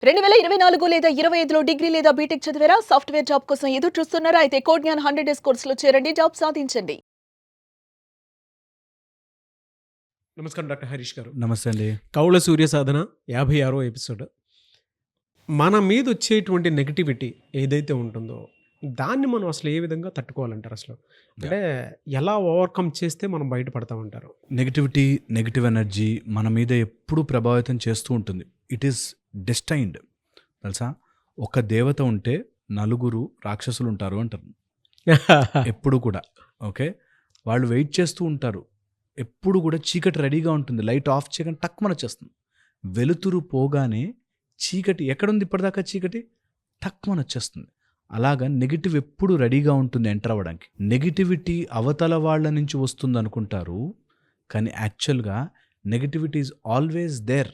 2024 లేదా 25లో డిగ్రీ లేదా బీటెక్ చదివారా? సాఫ్ట్‌వేర్ జాబ్ కోసం ఎదురు చూస్తున్నారా? అయితే కోడ్ జ్ఞాన్ 100 డేస్ కోర్సులో చేరండి. జాబ్ సాధించండి. నమస్కారం డాక్టర్ హరీష్ గారు. నమస్తే అండి. కౌల సూర్య సాధన 56వ ఎపిసోడ్. మన మీద వచ్చేటువంటి నెగటివిటీ ఏదైతే ఉంటుందో దాన్ని మనం అసలు ఏ విధంగా తట్టుకోవాలంటారు అసలు? అంటే ఎలా ఓవర్కమ్ చేస్తే మనం బయటపడతామంటారు? నెగిటివ్ ఎనర్జీ మన మీద ఎప్పుడూ ప్రభావితం చేస్తూ ఉంటుంది. It is destined. తెలుసా, ఒక దేవత ఉంటే నలుగురు రాక్షసులు ఉంటారు అంటారు ఎప్పుడు కూడా. ఓకే, వాళ్ళు వెయిట్ చేస్తూ ఉంటారు. ఎప్పుడు కూడా చీకటి రెడీగా ఉంటుంది. లైట్ ఆఫ్ చేయగానే టక్మని వచ్చేస్తుంది. వెలుతురు పోగానే చీకటి ఎక్కడుంది ఇప్పటిదాకా చీకటి టక్మని వచ్చేస్తుంది. అలాగా నెగిటివ్ ఎప్పుడు రెడీగా ఉంటుంది ఎంటర్ అవ్వడానికి. నెగిటివిటీ అవతల వాళ్ళ నుంచి వస్తుంది అనుకుంటారు, కానీ యాక్చువల్గా నెగిటివిటీ ఈజ్ ఆల్వేస్ దేర్.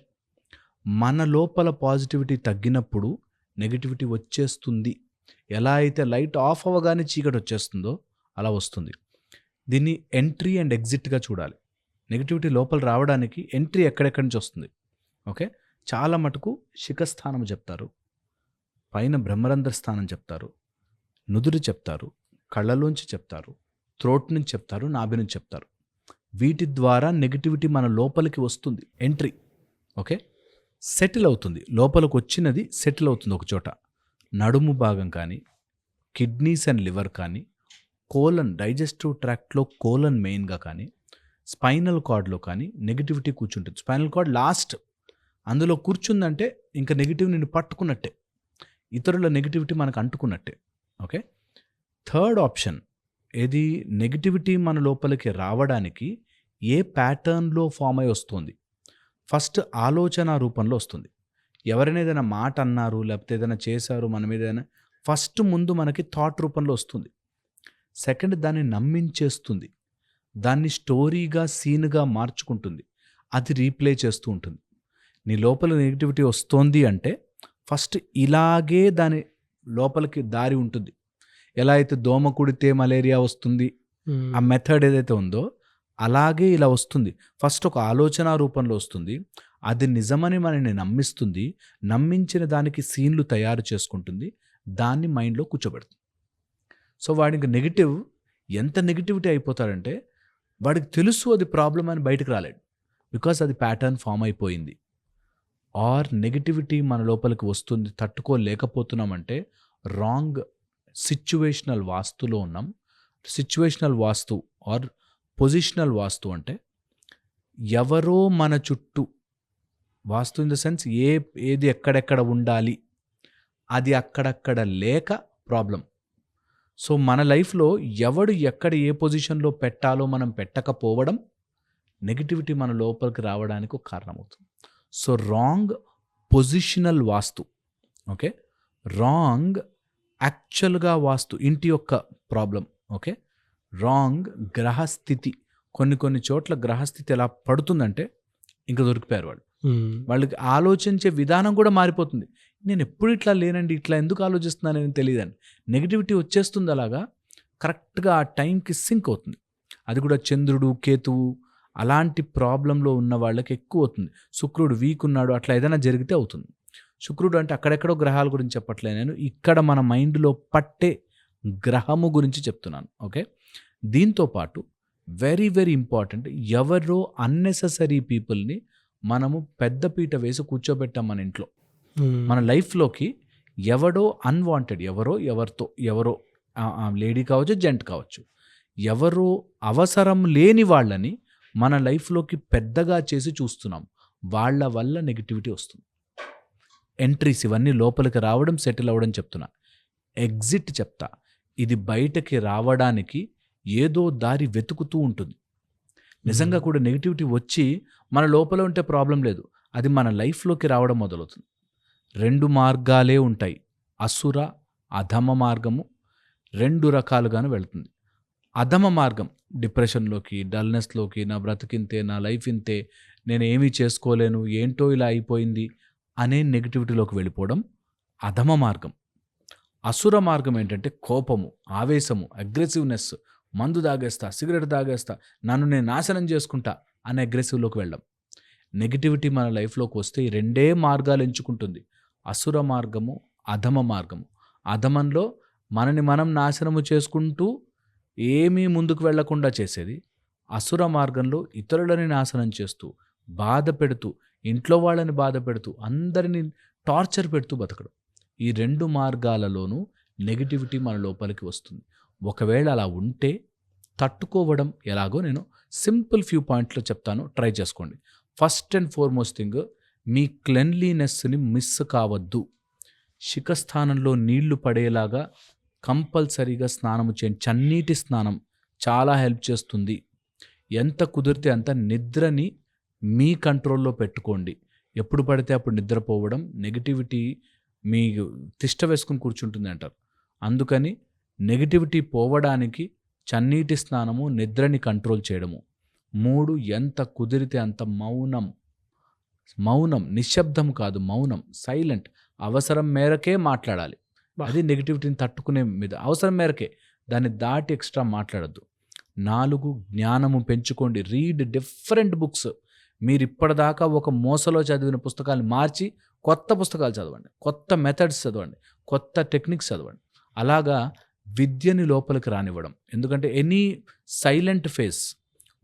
మన లోపల పాజిటివిటీ తగ్గినప్పుడు నెగిటివిటీ వచ్చేస్తుంది. ఎలా అయితే లైట్ ఆఫ్ అవ్వగానే చీకటి వచ్చేస్తుందో అలా వస్తుంది. దీన్ని ఎంట్రీ అండ్ ఎగ్జిట్గా చూడాలి. నెగిటివిటీ లోపల రావడానికి ఎంట్రీ ఎక్కడెక్కడి నుంచి వస్తుంది. ఓకే, చాలా మటుకు శిఖస్థానం చెప్తారు, పైన బ్రహ్మరంధ్ర స్థానం చెప్తారు, నుదురు చెప్తారు, కళ్ళలోంచి చెప్తారు, థ్రోట్ నుంచి చెప్తారు, నాభి నుంచి చెప్తారు. వీటి ద్వారా నెగిటివిటీ మన లోపలికి వస్తుంది. ఎంట్రీ ఓకే, సెటిల్ అవుతుంది. లోపలికి వచ్చినది సెటిల్ అవుతుంది ఒక చోట. నడుము భాగం కానీ, కిడ్నీస్ అండ్ లివర్ కానీ, కోలన్ డైజెస్టివ్ ట్రాక్ట్లో కోలన్ మెయిన్గా కానీ, స్పైనల్ కార్డ్లో కానీ నెగిటివిటీ కూర్చుంటుంది. స్పైనల్ కార్డ్ లాస్ట్, అందులో కూర్చుందంటే ఇంకా నెగిటివ్ నిన్ను పట్టుకున్నట్టే, ఇతరుల నెగిటివిటీ మనకు అంటుకున్నట్టే. ఓకే, థర్డ్ ఆప్షన్ ఏది? నెగిటివిటీ మన లోపలికి రావడానికి ఏ ప్యాటర్న్లో ఫామ్ అయి వస్తుంది? ఫస్ట్ ఆలోచన రూపంలో వస్తుంది. ఎవరైనా ఏదైనా మాట అన్నారు, లేకపోతే ఏదైనా చేశారు మన మీద, ఏదైనా ఫస్ట్ ముందు మనకి థాట్ రూపంలో వస్తుంది. సెకండ్ దాన్ని నమ్మించేస్తుంది, దాన్ని స్టోరీగా సీన్గా మార్చుకుంటుంది, అది రీప్లే చేస్తూ ఉంటుంది. నీ లోపల నెగిటివిటీ వస్తోంది అంటే ఫస్ట్ ఇలాగే దాని లోపలికి దారి ఉంటుంది. ఎలా అయితే దోమ కుడితే మలేరియా వస్తుంది, ఆ మెథడ్ ఏదైతే ఉందో అలాగే ఇలా వస్తుంది. ఫస్ట్ ఒక ఆలోచన రూపంలో వస్తుంది, అది నిజమని మనని నమ్మిస్తుంది, నమ్మించిన దానికి సీన్లు తయారు చేసుకుంటుంది, దాన్ని మైండ్లో కూర్చోబెడుతుంది. సో వాడికి నెగిటివ్ ఎంత నెగిటివిటీ అయిపోతాడంటే వాడికి తెలుసు అది ప్రాబ్లం అని బయటకు రాలేడు, బికాస్ అది ప్యాటర్న్ ఫామ్ అయిపోయింది. ఆర్ నెగిటివిటీ మన లోపలికి వస్తుంది, తట్టుకోలేకపోతున్నామంటే రాంగ్ సిచ్యువేషనల్ వాస్తులో ఉన్నాం. సిచ్యువేషనల్ వాస్తు ఆర్ పొజిషనల్ వాస్తు అంటే ఎవరో మన చుట్టూ, వాస్తు ఇన్ ద సెన్స్ ఏది ఎక్కడెక్కడ ఉండాలి అది అక్కడక్కడ లేక ప్రాబ్లం. సో మన లైఫ్లో ఎవడు ఎక్కడ ఏ పొజిషన్లో పెట్టాలో మనం పెట్టకపోవడం నెగిటివిటీ మన లోపలికి రావడానికి ఒక కారణమవుతుంది. సో రాంగ్ పొజిషనల్ వాస్తు, ఓకే, రాంగ్ యాక్చువల్గా వాస్తు ఇంటి యొక్క ప్రాబ్లం. ఓకే, రాంగ్ గ్రహస్థితి. కొన్ని చోట్ల గ్రహస్థితి ఎలా పడుతుందంటే ఇంకా దొరికిపోయారు వాళ్ళు. వాళ్ళకి ఆలోచించే విధానం కూడా మారిపోతుంది. నేను ఎప్పుడు ఇట్లా లేనండి, ఇట్లా ఎందుకు ఆలోచిస్తున్నానని తెలియదండి. నెగిటివిటీ వచ్చేస్తుంది, అలాగా కరెక్ట్గా ఆ టైంకి సింక్ అవుతుంది. అది కూడా చంద్రుడు, కేతువు అలాంటి ప్రాబ్లంలో ఉన్న వాళ్ళకి ఎక్కువ అవుతుంది. శుక్రుడు వీక్ ఉన్నాడు, అట్లా ఏదైనా జరిగితే అవుతుంది. శుక్రుడు అంటే అక్కడెక్కడో గ్రహాల గురించి చెప్పట్లేదు నేను, ఇక్కడ మన మైండ్లో పట్టే గ్రహము గురించి చెప్తున్నాను. ఓకే, దీంతోపాటు వెరీ వెరీ ఇంపార్టెంట్, ఎవరో అన్నెసెసరీ పీపుల్ని మనము పెద్దపీట వేసి కూర్చోబెట్టాం మన ఇంట్లో. మన లైఫ్లోకి ఎవడో అన్వాంటెడ్, ఎవరో లేడీ కావచ్చు, జెంట్ కావచ్చు, ఎవరో అవసరం లేని వాళ్ళని మన లైఫ్లోకి పెద్దగా చేసి చూస్తున్నాం. వాళ్ళ వల్ల నెగిటివిటీ వస్తుంది. ఎంట్రీస్ ఇవన్నీ లోపలికి రావడం, సెటిల్ అవ్వడం చెప్తున్నా. ఎగ్జిట్ చెప్తా, ఇది బయటకి రావడానికి ఏదో దారి వెతుకుతూ ఉంటుంది. నిజంగా కూడా నెగిటివిటీ వచ్చి మన లోపల ఉంటే ప్రాబ్లం లేదు, అది మన లైఫ్లోకి రావడం మొదలవుతుంది. 2 మార్గాలే ఉంటాయి, అసుర అధమ మార్గము. 2 రకాలుగాను వెళ్తుంది. అధమ మార్గం డిప్రెషన్లోకి, డల్నెస్లోకి, నా బ్రతికింతే, నా లైఫ్ ఇంతే, నేను ఏమీ చేసుకోలేను, ఏంటో ఇలా అయిపోయింది అనే నెగిటివిటీలోకి వెళ్ళిపోవడం అధమ మార్గం. అసుర మార్గం ఏంటంటే కోపము, ఆవేశము, అగ్రెసివ్నెస్, మందు తాగేస్తా, సిగరెట్ తాగేస్తా, నన్ను నేను నాశనం చేసుకుంటా అనే అగ్రెసివ్లోకి వెళ్ళడం. నెగిటివిటీ మన లైఫ్లోకి వస్తే ఈ 2 మార్గాలు ఎంచుకుంటుంది, అసుర మార్గము, అధమ మార్గము. అధమంలో మనని మనం నాశనము చేసుకుంటూ ఏమీ ముందుకు వెళ్లకుండా చేసేది. అసుర మార్గంలో ఇతరులని నాశనం చేస్తూ, బాధ పెడుతూ, ఇంట్లో వాళ్ళని బాధ పెడుతూ, అందరినీ టార్చర్ పెడుతూ బతకడం. ఈ 2 మార్గాలలోనూ నెగిటివిటీ మన లోపలికి వస్తుంది. ఒకవేళ అలా ఉంటే తట్టుకోవడం ఎలాగో నేను సింపుల్ ఫ్యూ పాయింట్లు చెప్తాను, ట్రై చేసుకోండి. ఫస్ట్ అండ్ ఫార్మోస్ట్ థింగ్, మీ క్లెన్లీనెస్ని మిస్ కావద్దు. శిఖస్థానంలో నీళ్లు పడేలాగా కంపల్సరీగా స్నానము చేయండి. చన్నీటి స్నానం చాలా హెల్ప్ చేస్తుంది. ఎంత కుదిరితే అంత నిద్రని మీ కంట్రోల్లో పెట్టుకోండి. ఎప్పుడు పడితే అప్పుడు నిద్రపోవడం నెగిటివిటీ మీ తిష్ట వేసుకుని కూర్చుంటుంది అంటారు. అందుకని నెగిటివిటీ పోవడానికి చన్నీటి స్నానము, నిద్రని కంట్రోల్ చేయడము. 3, ఎంత కుదిరితే అంత మౌనం, నిశ్శబ్దం కాదు, మౌనం, సైలెంట్. అవసరం మేరకే మాట్లాడాలి. అది నెగిటివిటీని తట్టుకునే మీద అవసరం మేరకే, దాన్ని దాటి ఎక్స్ట్రా మాట్లాడద్దు. 4, జ్ఞానము పెంచుకోండి. Read different books. మీరు ఇప్పటిదాకా ఒక మోసలో చదివిన పుస్తకాలు మార్చి కొత్త పుస్తకాలు చదవండి, కొత్త మెథడ్స్ చదవండి, కొత్త టెక్నిక్స్ చదవండి. అలాగా విద్యని లోపలికి రానివ్వడం. ఎందుకంటే ఎనీ సైలెంట్ ఫేజ్,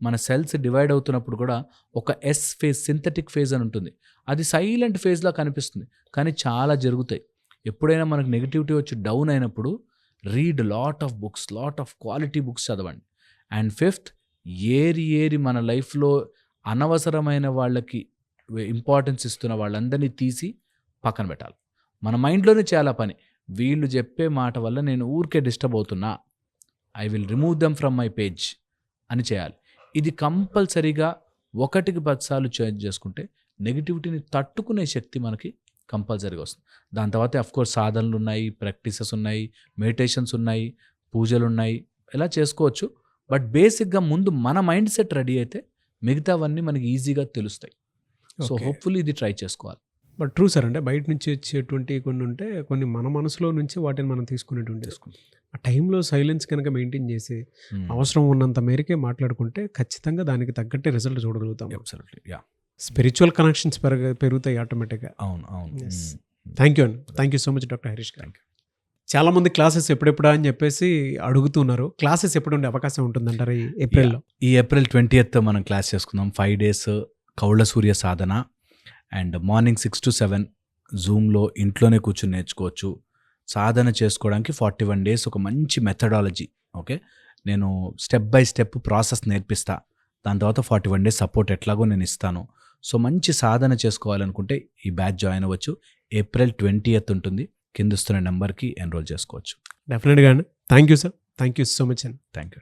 మన సెల్స్ డివైడ్ అవుతున్నప్పుడు కూడా ఒక ఎస్ ఫేజ్, సింథటిక్ ఫేజ్ అని ఉంటుంది. అది సైలెంట్ ఫేజ్లా కనిపిస్తుంది, కానీ చాలా జరుగుతాయి. ఎప్పుడైనా మనకు నెగిటివిటీ వచ్చి డౌన్ అయినప్పుడు read lot of books, lot of quality books చదవండి. అండ్ 5th, ఏరి మన లైఫ్లో అనవసరమైన వాళ్ళకి ఇంపార్టెన్స్ ఇస్తున్న వాళ్ళందరినీ తీసి పక్కన పెట్టాలి. మన మైండ్లోనే చాలా పని. వీళ్ళు చెప్పే మాట వల్ల నేను ఊరికే డిస్టర్బ్ అవుతున్నా, I will remove them from my page అని చేయాలి. ఇది కంపల్సరీగా 1కి 10 సార్లు చేంజ్ చేసుకుంటే నెగిటివిటీని తట్టుకునే శక్తి మనకి కంపల్సరీగా వస్తుంది. దాని తర్వాత అఫ్కోర్స్ సాధనలు ఉన్నాయి, ప్రాక్టీసెస్ ఉన్నాయి, మెడిటేషన్స్ ఉన్నాయి, పూజలు ఉన్నాయి, ఇలా చేసుకోవచ్చు. బట్ బేసిక్గా ముందు మన మైండ్ సెట్ రెడీ అయితే మిగతావన్నీ మనకి ఈజీగా తెలుస్తాయి. సో హోప్ఫుల్లీ ఇది ట్రై చేసుకోవాలి. బట్ ట్రూ సార్, అంటే బయట నుంచి వచ్చేటువంటి కొన్ని ఉంటే కొన్ని మన మనసులో నుంచి వాటిని మనం తీసుకునేటువంటి ఆ టైంలో సైలెన్స్ కనుక మెయింటైన్ చేసి అవసరం ఉన్నంత మేరకే మాట్లాడుకుంటే ఖచ్చితంగా దానికి తగ్గట్టే రిజల్ట్ చూడగలుగుతాం. Absolutely, yeah. స్పిరిచువల్ కనెక్షన్స్ పెరుగుతాయి ఆటోమేటిక్గా. అవును. థ్యాంక్ యూ అండి. Thank you so much doctor Harish గారు. చాలామంది క్లాసెస్ ఎప్పుడెప్పుడా అని చెప్పేసి అడుగుతున్నారు. క్లాసెస్ ఎప్పుడు ఉండే అవకాశం ఉంటుందంటారు ఈ ఏప్రిల్లో? ఈ ఏప్రిల్ 20th మనం క్లాస్ చేసుకుందాం. 5 days Kaula Surya Sadhana. And morning 6 to 7 జూమ్లో ఇంట్లోనే కూర్చొని నేర్చుకోవచ్చు. సాధన చేసుకోవడానికి 41 days ఒక మంచి మెథడాలజీ. ఓకే, నేను స్టెప్ బై స్టెప్ ప్రాసెస్ నేర్పిస్తా. దాని తర్వాత 41 days సపోర్ట్ ఎట్లాగో నేను ఇస్తాను. సో మంచి సాధన చేసుకోవాలనుకుంటే ఈ బ్యాచ్ జాయిన్ అవ్వచ్చు. ఏప్రిల్ 20th ఉంటుంది. కింద ఇస్తున్న నెంబర్కి ఎన్రోల్ చేసుకోవచ్చు. డెఫినెట్గా అండి. Thank you sir. Thank you so much అండి. Thank you.